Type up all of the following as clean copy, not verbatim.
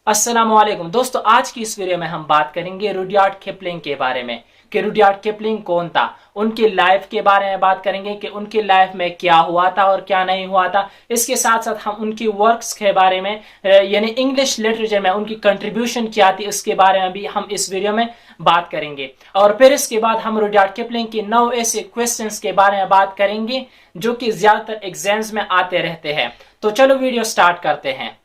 अस्सलामुअलैकुम दोस्तों, आज की इस वीडियो में हम बात करेंगे रुडयार्ड किपलिंग के बारे में कि रुडयार्ड किपलिंग कौन था। उनकी लाइफ के बारे में बात करेंगे कि उनकी लाइफ में क्या हुआ था और क्या नहीं हुआ था। इसके साथ साथ हम उनकी वर्क्स के बारे में यानी इंग्लिश लिटरेचर में उनकी कंट्रीब्यूशन क्या थी उसके बारे में भी हम इस वीडियो में बात करेंगे। और फिर इसके बाद हम रुडयार्ड किपलिंग की 9 ऐसे क्वेश्चंस के बारे में बात करेंगे जो कि ज्यादातर एग्जाम्स में आते रहते हैं। तो चलो वीडियो स्टार्ट करते हैं।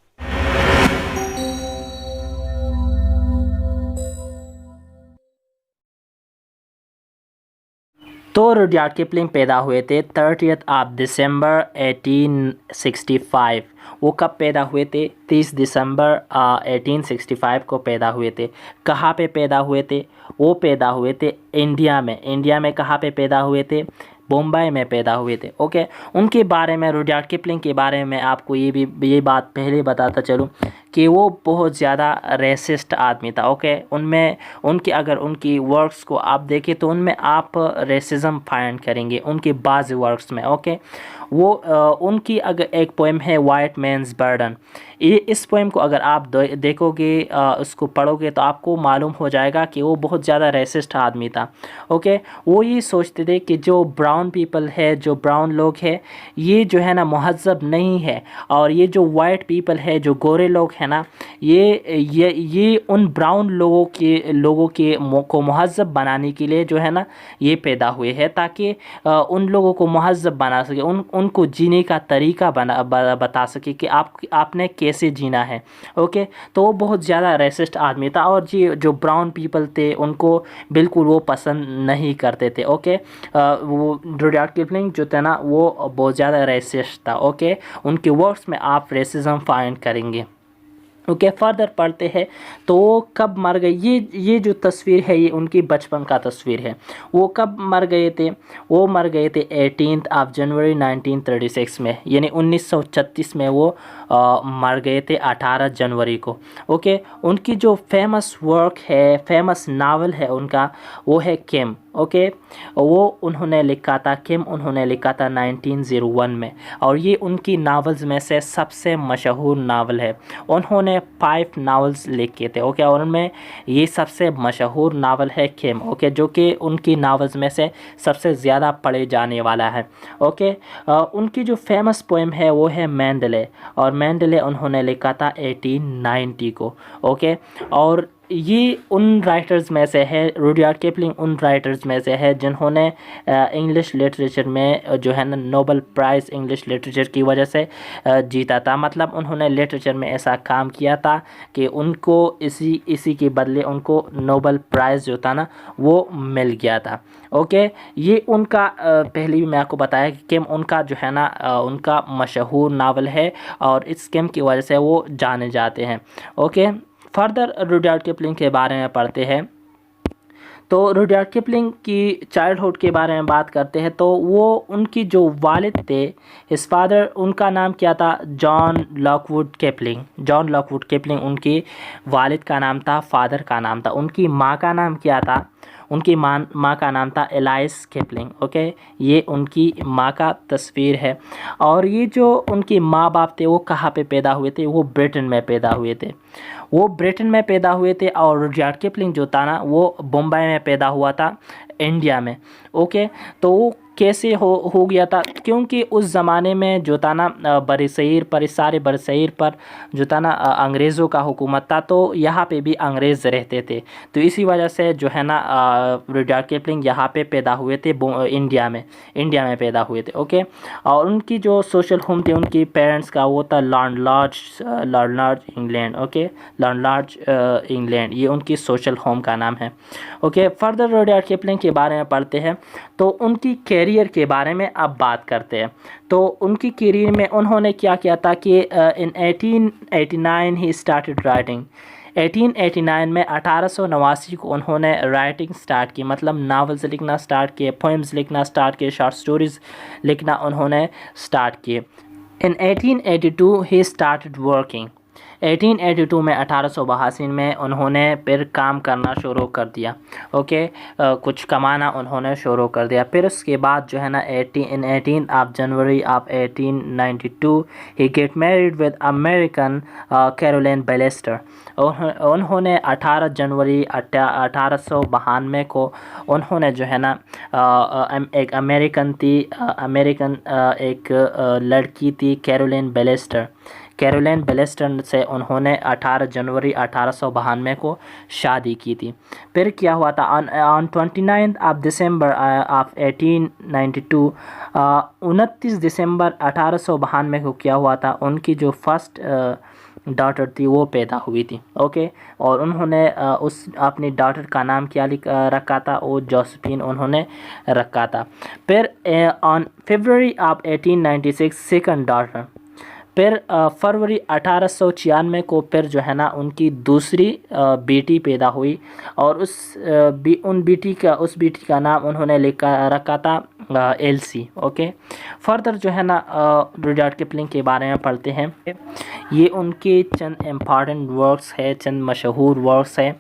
तो रुडयार्ड किपलिंग पैदा हुए थे 30 दिसंबर 1865। वो कब पैदा हुए थे? 30 दिसंबर 1865 को पैदा हुए थे। कहाँ पे पैदा हुए थे? वो पैदा हुए थे इंडिया में। इंडिया में कहाँ पे पैदा हुए थे? बम्बई में पैदा हुए थे। ओके, उनके बारे में, रुडयार्ड किपलिंग के बारे में आपको ये बात पहले बताता चलूँ कि वो बहुत ज़्यादा रेसिस्ट आदमी था। ओके, उनमें अगर उनकी वर्क्स को आप देखें तो उनमें आप रेसिज्म फाइंड करेंगे उनके बाज़ वर्क्स में। ओके, वो उनकी अगर एक पोएम है वाइट मैन्स बर्डन। इस पोएम को अगर आप देखोगे, उसको पढ़ोगे तो आपको मालूम हो जाएगा कि वो बहुत ज़्यादा रेसिस्ट आदमी था। ओके, वो ये सोचते थे कि जो ब्राउन पीपल है, जो ब्राउन लोग हैं, ये जो है ना महज़ब नहीं है, और ये जो वाइट पीपल है, जो गोरे लोग हैं ना, ये उन ब्राउन लोगों के को महज़ब बनाने के लिए जो है ना ये पैदा हुए हैं, ताकि उन लोगों को महज़ब बना सके, उनको जीने का तरीका बता सके कि आपने कैसे जीना है। ओके, तो वो बहुत ज़्यादा रेसिस्ट आदमी था, और जो ब्राउन पीपल थे उनको बिल्कुल वो पसंद नहीं करते थे। ओके, वो रुडयार्ड किपलिंग जो था ना वो बहुत ज़्यादा रेसिस्ट था। ओके, उनके वर्क्स में आप रेसिज्म फाइंड करेंगे। ओके, फर्दर पढ़ते हैं। तो वो कब मर गए? ये जो तस्वीर है ये उनकी बचपन का तस्वीर है। वो कब मर गए थे? वो मर गए थे 18 जनवरी 1936 में, यानी 1936 में वो मर गए थे 18 जनवरी को। ओके, उनकी जो फेमस वर्क है, फेमस नावल है उनका, वो है किम। ओके, वो उन्होंने लिखा था, किम उन्होंने लिखा था 1901 में, और ये उनकी नावल्स में से सबसे मशहूर नावल है। उन्होंने 5 नावल्स लिखे थे। ओके, और उनमें ये सबसे मशहूर नावल है किम। ओके, जो कि उनकी नावल्स में से सबसे ज़्यादा पढ़े जाने वाला है। ओके, उनकी जो फेमस पोएम है वो है मैंडले, और मैंडले उन्होंने लिखा था 1890 को। ओके, और ये उन राइटर्स में से है, रुडयार्ड किपलिंग उन राइटर्स में से है जिन्होंने इंग्लिश लिटरेचर में जो है ना नोबेल प्राइज़ इंग्लिश लिटरेचर की वजह से जीता था। मतलब उन्होंने लिटरेचर में ऐसा काम किया था कि उनको इसी के बदले उनको नोबेल प्राइज़ जो था ना वो मिल गया था। ओके, ये उनका पहले भी मैं आपको बताया कि किम उनका जो है ना उनका मशहूर नावल है, और इस किम की वजह से वो जाने जाते हैं। ओके, फर्दर रुडयार्ड किपलिंग के बारे में पढ़ते हैं। तो रुडयार्ड किपलिंग की चाइल्डहुड के बारे में बात करते हैं। तो वो उनकी जो वालिद थे, हिज फादर, उनका नाम क्या था? John Lockwood Kipling. John Lockwood Kipling उनकी वालिद का नाम था, फादर का नाम था। उनकी माँ का नाम क्या था? उनकी माँ का नाम था एलाइस किपलिंग। ओके, ये उनकी माँ का तस्वीर है। और ये जो उनके माँ बाप थे वो कहाँ पे पैदा हुए थे? वो ब्रिटेन में पैदा हुए थे। वो ब्रिटेन में पैदा हुए थे, और रुडयार्ड किपलिंग जो था ना वो बम्बई में पैदा हुआ था, इंडिया में। ओके, तो वो कैसे हो गया था? क्योंकि उस ज़माने में जो था ना सारे बरसग़ीर पर जो था ना अंग्रेज़ों का हुकूमत था, तो यहाँ पे भी अंग्रेज़ रहते थे। तो इसी वजह से जो है ना रुडयार्ड किपलिंग यहाँ पे पैदा हुए थे, इंडिया में पैदा हुए थे। ओके, और उनकी जो सोशल होम थी उनकी पेरेंट्स का, वो था Lord England. Okay, Lord England, ये उनकी सोशल होम का नाम है। ओके, फर्दर रुडयार्ड किपलिंग के बारे में पढ़ते हैं। तो उनकी कैरियर के बारे में अब बात करते हैं। तो उनकी कैरियर में उन्होंने क्या किया था कि इन 1889 ही स्टार्टेड राइटिंग। 1889 में 1889 को उन्होंने राइटिंग स्टार्ट की, मतलब नावल्स लिखना स्टार्ट किए, पोएम्स लिखना स्टार्ट किए, शॉर्ट स्टोरीज़ लिखना उन्होंने स्टार्ट किए। इन 1882 ही स्टार्टेड वर्किंग। 1882 में 1882 में उन्होंने फिर काम करना शुरू कर दिया। ओके, कुछ कमाना उन्होंने शुरू कर दिया। फिर उसके बाद जो है ना 18 of January of 1892 he get married with American Caroline Balestier. उन्होंने 18 जनवरी 1892 को उन्होंने जो है ना एक अमेरिकन एक लड़की थी कैरोलिन बेलेस्टर से उन्होंने 18 जनवरी 1892 को शादी की थी। फिर क्या हुआ था, ऑन 29 ऑफ दिसंबर ऑफ 1892 29 दिसंबर 1892 को क्या हुआ था, उनकी जो फर्स्ट डॉटर थी वो पैदा हुई थी। ओके, और उन्होंने उस अपनी डॉटर का नाम क्या रखा था, वो जोसेफिन उन्होंने रखा था। फिर on February of 1896 second daughter. फिर फरवरी 1896 को फिर जो है ना उनकी दूसरी बेटी पैदा हुई, और उस बेटी का नाम उन्होंने रखा था एल्सी। ओके, फर्दर जो है ना रुडयार्ड किपलिंग के बारे में पढ़ते हैं। ये उनके चंद इम्पॉर्टेंट वर्क्स है, चंद मशहूर वर्क्स हैं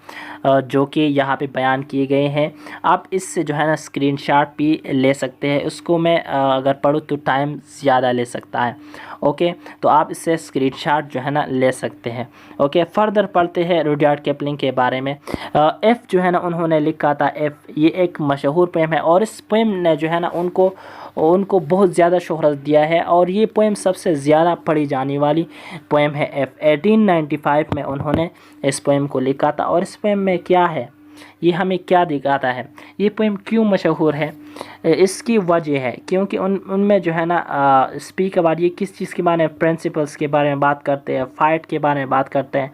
जो कि यहाँ पे बयान किए गए हैं। आप इससे जो है ना स्क्रीनशॉट भी ले सकते हैं। उसको मैं अगर पढ़ूँ तो टाइम ज़्यादा ले सकता है। ओके, तो आप इससे स्क्रीनशॉट जो है ना ले सकते हैं। ओके, फर्दर पढ़ते हैं रुडयार्ड किपलिंग के बारे में। एफ़ जो है ना उन्होंने लिखा था एफ़, ये एक मशहूर पोएम है, और इस पोएम ने जो है ना उनको बहुत ज़्यादा शोहरत दिया है, और ये पोएम सबसे ज़्यादा पढ़ी जाने वाली पोएम है एफ़। 1895 में उन्होंने इस पोएम को लिखा था, और इस पोएम में क्या है, ये हमें क्या दिखाता है, ये पोएम क्यों मशहूर है, इसकी वजह है क्योंकि उनमें जो है ना स्पीक अबाउट, ये किस चीज़ के बारे में, प्रिंसिपल्स के बारे में बात करते हैं, फाइट के बारे में बात करते हैं,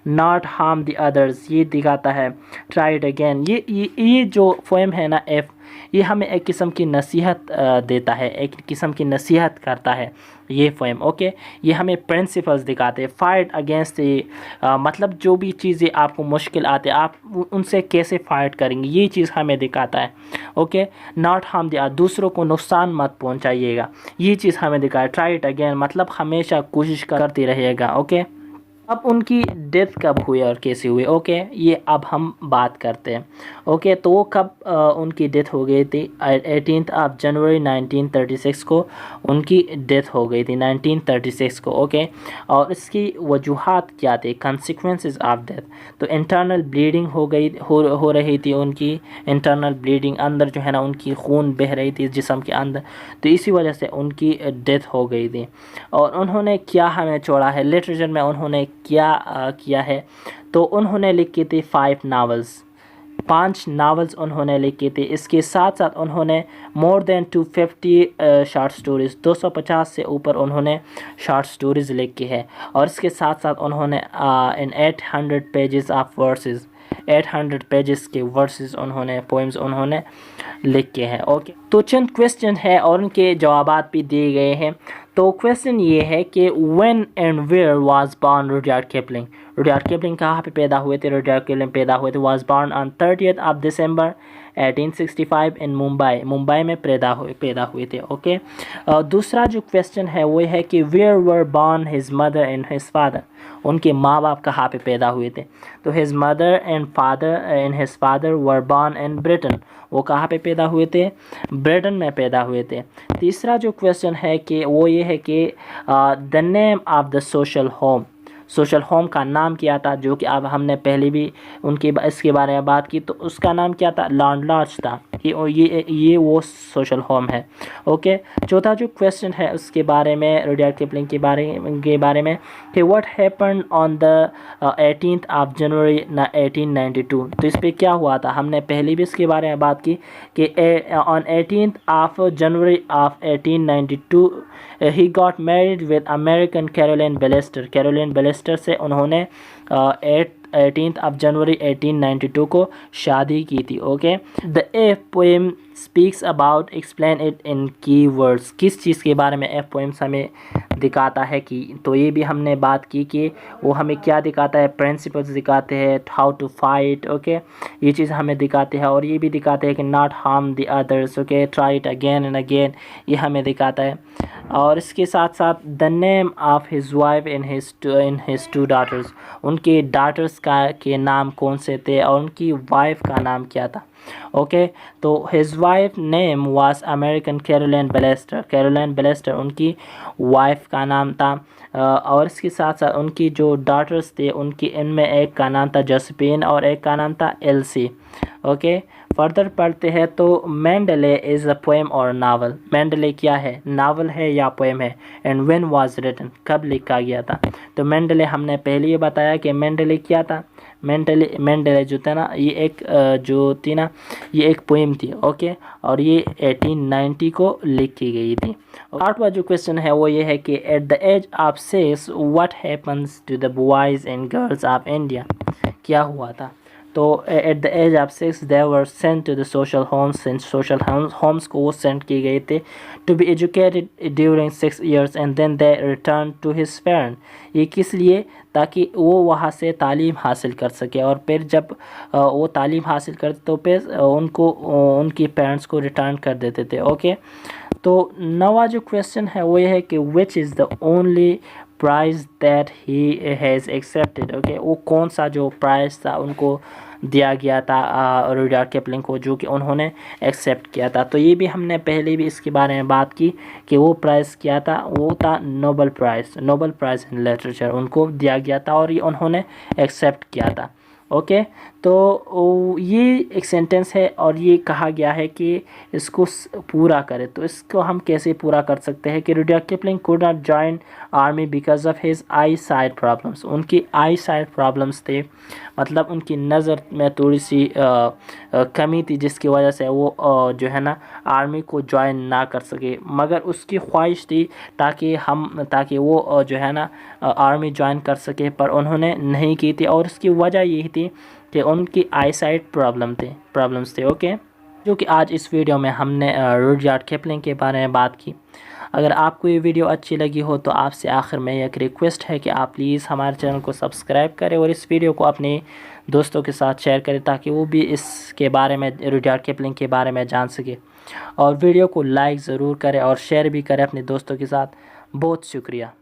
नॉट हार्म द अदर्स ये दिखाता है, ट्राई इट अगेन। ये जो पोएम है ना एफ़, ये हमें एक किस्म की नसीहत देता है, एक किस्म की नसीहत करता है ये पोएम। ओके, ये हमें प्रिंसिपल्स दिखाते हैं, फाइट अगेंस्ट मतलब जो भी चीज़ें आपको मुश्किल आते हैं आप उनसे कैसे फाइट करेंगे, ये चीज़ हमें दिखाता है। Okay, not harm the others, दूसरों को नुकसान मत पहुंचाइएगा, ये चीज़ हमें दिखाया। ट्राई इट अगेन मतलब हमेशा कोशिश करते रहिएगा। ओके, अब उनकी डेथ कब हुई और कैसे हुई, ओके, ये अब हम बात करते हैं। ओके, तो वो कब उनकी डेथ हो गई थी, 18 ऑफ जनवरी 1936 को उनकी डेथ हो गई थी, 1936 को। ओके, और इसकी वजूहात क्या थे, कॉन्सिक्वेंसेस ऑफ डेथ, तो इंटरनल ब्लीडिंग हो रही थी उनकी, इंटरनल ब्लीडिंग, अंदर जो है ना उनकी खून बह रही थी जिस्म के अंदर, तो इसी वजह से उनकी डेथ हो गई थी। और उन्होंने क्या हमें छोड़ा है, लिटरेचर में उन्होंने क्या किया है, तो उन्होंने लिखी थी 5 नावल्स उन्होंने लिखी थी। इसके साथ साथ उन्होंने मोर देन 250 शॉर्ट स्टोरीज़, 250 से ऊपर उन्होंने शॉर्ट स्टोरीज़ लिखी है। और इसके साथ साथ उन्होंने इन 800 पेजेस ऑफ वर्सेस, 800 पेजेस के वर्सेस उन्होंने पोएम्स उन्होंने लिखे हैं। ओके, तो चंद क्वेश्चन है और उनके जवाबात भी दिए गए हैं। तो क्वेश्चन ये है कि when and where was born Rudyard Kipling, Rudyard Kipling कहाँ पे पैदा हुए थे, रुडयार्ड किपलिंग पैदा हुए थे was born on 30th of December 1865 इन मुंबई में पैदा हुए थे। ओके, दूसरा जो क्वेश्चन है वो है कि where were born his mother and his father, उनके माँ बाप कहाँ पे पैदा हुए थे, तो his mother and his father were born in Britain, वो कहाँ पे पैदा हुए थे, ब्रिटेन में पैदा हुए थे। तीसरा जो क्वेश्चन है कि वो ये है कि the name of the social home का नाम क्या था, जो कि अब हमने पहले भी इसके बारे में बात की, तो उसका नाम क्या था, लॉन्ड लॉज था। ये वो सोशल होम है। ओके, चौथा जो क्वेश्चन है उसके बारे में, रुडयार्ड किपलिंग के बारे में कि what happened on the 18th of जनवरी 1892, तो इस पर क्या हुआ था, हमने पहले भी इसके बारे में बात की कि on 18th of January of 1892 he got married with American Caroline Balestier से उन्होंने 18th ऑफ जनवरी 1892 को शादी की थी। Okay, the F poem speaks about, explain it in की वर्ड्स। किस चीज़ के बारे में ए पोएम्स हमें दिखाता है कि, तो ये भी हमने बात की कि वो हमें क्या दिखाता है, प्रिंसिपल्स दिखाते हैं, हाउ टू फाइट, ओके, ये चीज़ हमें दिखाते हैं। और ये भी दिखाते हैं कि not harm the others, okay, try it again and again, ये हमें दिखाता है। और इसके साथ साथ the name of his wife in his two daughters, उनके डाटर्स के नाम कौन से थे और उनकी वाइफ का नाम क्या था, ओके। तो his wife name was American Caroline Balestier, Caroline Balestier उनकी वाइफ का नाम था। और इसके साथ साथ उनकी जो डॉटर्स थे उनकी, इनमें एक का नाम था जोसेफिन और एक का नाम था एल्सी, ओके। फर्दर पढ़ते हैं तो मेंडेले इज़ अ पोएम और नावल, मेंडेले क्या है, नावल है या पोएम है, एंड व्हेन वाज रिटन, कब लिखा गया था। तो मेंडेले हमने पहले ही बताया कि मेंडेले क्या था, मेंडेले जो था ना, ये एक जो थी ना, ये एक पोएम थी, ओके, और ये 1890 को लिखी गई थी। 8वां जो क्वेश्चन है वो ये है कि at the age of 6 what happens to the boys and girls of India, क्या हुआ था। तो at the age of 6 they were sent to the social homes, and social homes को वो सेंड किए गए थे to be educated during 6 years and then they return to his parent. ये किस लिए, ताकि वो वहाँ से तालीम हासिल कर सके, और फिर जब वो तालीम हासिल करते तो फिर उनको उनकी पेरेंट्स को रिटर्न कर देते थे, ओके। तो 9वां जो क्वेश्चन है वो ये है कि which is the only prize that he has accepted, okay, वो कौन सा जो प्राइज़ था उनको दिया गया था रुडयार्ड किपलिंग को, जो कि उन्होंने एक्सेप्ट किया था। तो ये भी हमने पहले भी इसके बारे में बात की कि वो प्राइज़ क्या था, वो था Nobel prize, Nobel prize in literature उनको दिया गया था और ये उन्होंने एक्सेप्ट किया था, ओके। तो ये एक सेंटेंस है और ये कहा गया है कि इसको पूरा करें। तो इसको हम कैसे पूरा कर सकते हैं कि Rudyard Kipling could not join army because of his I site problems, उनकी आई साइट प्रॉब्लम्स थे, मतलब उनकी नज़र में थोड़ी सी कमी थी, जिसकी वजह से वो जो है ना आर्मी को ज्वाइन ना कर सके। मगर उसकी ख्वाहिश थी ताकि वो जो है ना आर्मी ज्वाइन कर सके, पर उन्होंने नहीं की थी, और उसकी वजह यही थी कि उनकी आई साइट प्रॉब्लम्स थे, ओके। जो कि आज इस वीडियो में हमने रुडयार्ड किपलिंग के बारे में बात की। अगर आपको ये वीडियो अच्छी लगी हो तो आपसे आखिर में एक रिक्वेस्ट है कि आप प्लीज़ हमारे चैनल को सब्सक्राइब करें और इस वीडियो को अपने दोस्तों के साथ शेयर करें, ताकि वो भी इसके बारे में, रुडयार्ड किपलिंग के बारे में जान सके। और वीडियो को लाइक ज़रूर करें और शेयर भी करें अपने दोस्तों के साथ। बहुत शुक्रिया।